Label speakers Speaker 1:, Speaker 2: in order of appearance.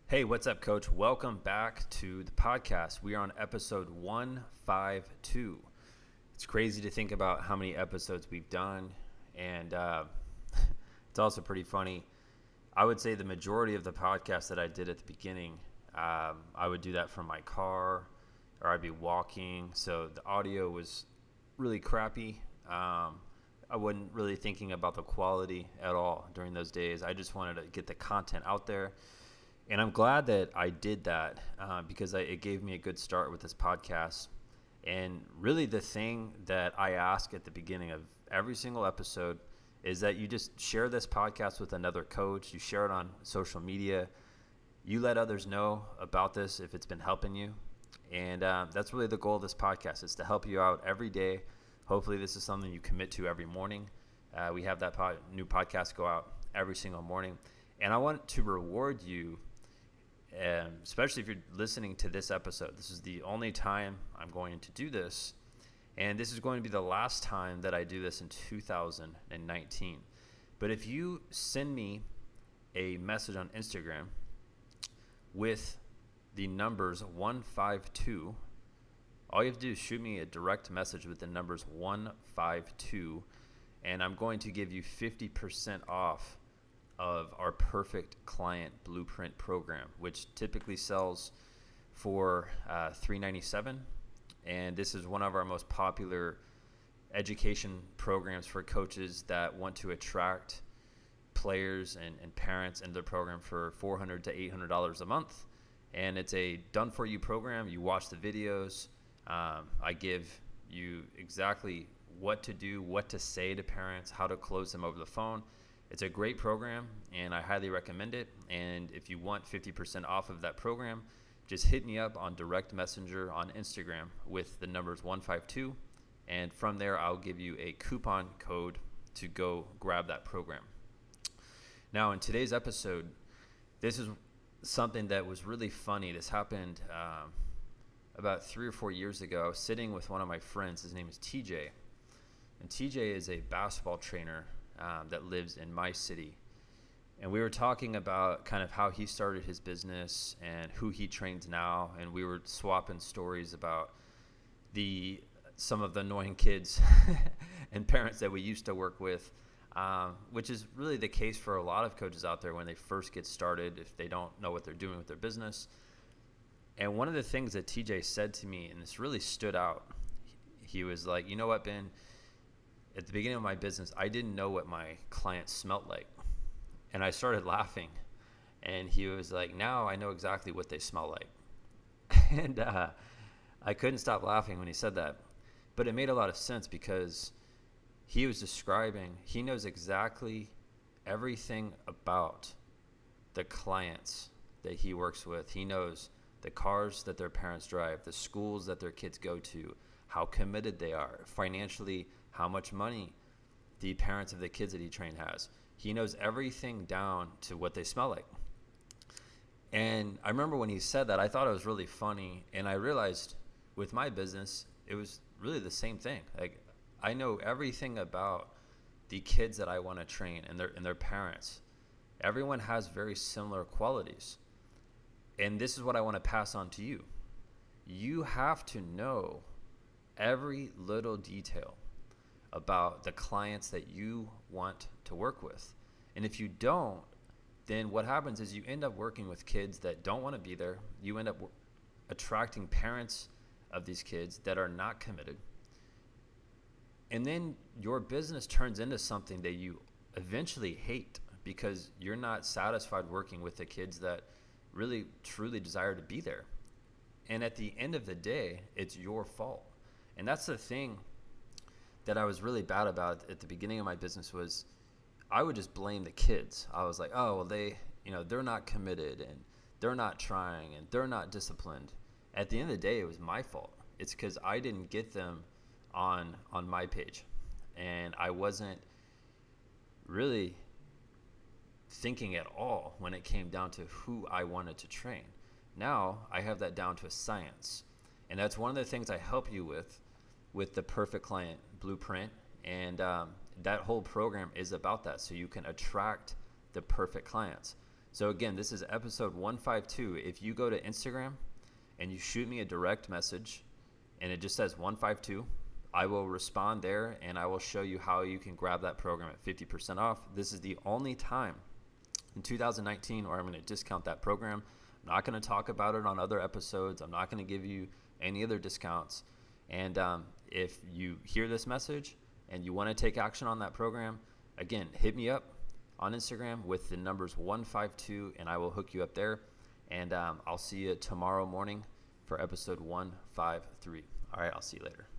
Speaker 1: Hey, what's up, Coach? Welcome back to the podcast. We are on episode 152. It's crazy to think about how many episodes we've done, and it's also pretty funny. I would say the majority of the podcast that I did at the beginning, I would do that from my car, or I'd be walking, so the audio was really crappy. I wasn't really thinking about the quality at all during those days. I just wanted to get the content out there. And I'm glad that I did that because it gave me a good start with this podcast. And really, the thing that I ask at the beginning of every single episode is that you just share this podcast with another coach. You share it on social media. You let others know about this if it's been helping you. And that's really the goal of this podcast, is to help you out every day. Hopefully, this is something you commit to every morning. We have that new podcast go out every single morning. And I want to reward you, especially if you're listening to this episode. This is the only time I'm going to do this, and this is going to be the last time that I do this in 2019. But if you send me a message on Instagram with the numbers 152, all you have to do is shoot me a direct message with the numbers 152, and I'm going to give you 50% off of our Perfect Client Blueprint program, which typically sells for $397, and this is one of our most popular education programs for coaches that want to attract players and parents into their program for $400 to $800 a month. And it's a done-for-you program. You watch the videos. I give you exactly what to do, what to say to parents, how to close them over the phone. It's a great program, and I highly recommend it. And if you want 50% off of that program, just hit me up on direct messenger on Instagram with the numbers 152, and from there I'll give you a coupon code to go grab that program. Now, in today's episode, this is something that was really funny. This happened about 3 or 4 years ago. I was sitting with one of my friends. His name is TJ, and TJ is a basketball trainer that lives in my city. And we were talking about kind of how he started his business and who he trains now. And we were swapping stories about some of the annoying kids and parents that we used to work with, which is really the case for a lot of coaches out there when they first get started, if they don't know what they're doing with their business. And one of the things that TJ said to me, and this really stood out, he was like, "You know what, Ben? At the beginning of my business, I didn't know what my clients smelled like." And I started laughing. And he was like, "Now I know exactly what they smell like." And I couldn't stop laughing when he said that. But it made a lot of sense, because he was describing, he knows exactly everything about the clients that he works with. He knows the cars that their parents drive, the schools that their kids go to, how committed they are financially, how much money the parents of the kids that he trained has. He knows everything down to what they smell like. And I remember when he said that, I thought it was really funny. And I realized with my business, it was really the same thing. Like, I know everything about the kids that I want to train and their parents. Everyone has very similar qualities. And this is what I want to pass on to you. You have to know every little detail about the clients that you want to work with. And if you don't, then what happens is you end up working with kids that don't want to be there. You end up attracting parents of these kids that are not committed. And then your business turns into something that you eventually hate, because you're not satisfied working with the kids that really truly desire to be there. And at the end of the day, it's your fault. And that's the thing that I was really bad about at the beginning of my business, was I would just blame the kids. I was like, "Oh, well, they're not committed, and they're not trying, and they're not disciplined." At the end of the day, it was my fault. It's because I didn't get them on my page, and I wasn't really thinking at all when it came down to who I wanted to train. Now I have that down to a science, and that's one of the things I help you with the Perfect Client Blueprint. And that whole program is about that, so you can attract the perfect clients. So again, this is episode 152. If you go to Instagram and you shoot me a direct message and it just says 152, I will respond there and I will show you how you can grab that program at 50% off. This is the only time in 2019 where I'm going to discount that program. I'm not going to talk about it on other episodes. I'm not going to give you any other discounts. And if you hear this message and you want to take action on that program, again, hit me up on Instagram with the numbers 152 and I will hook you up there. And I'll see you tomorrow morning for episode 153. All right, I'll see you later.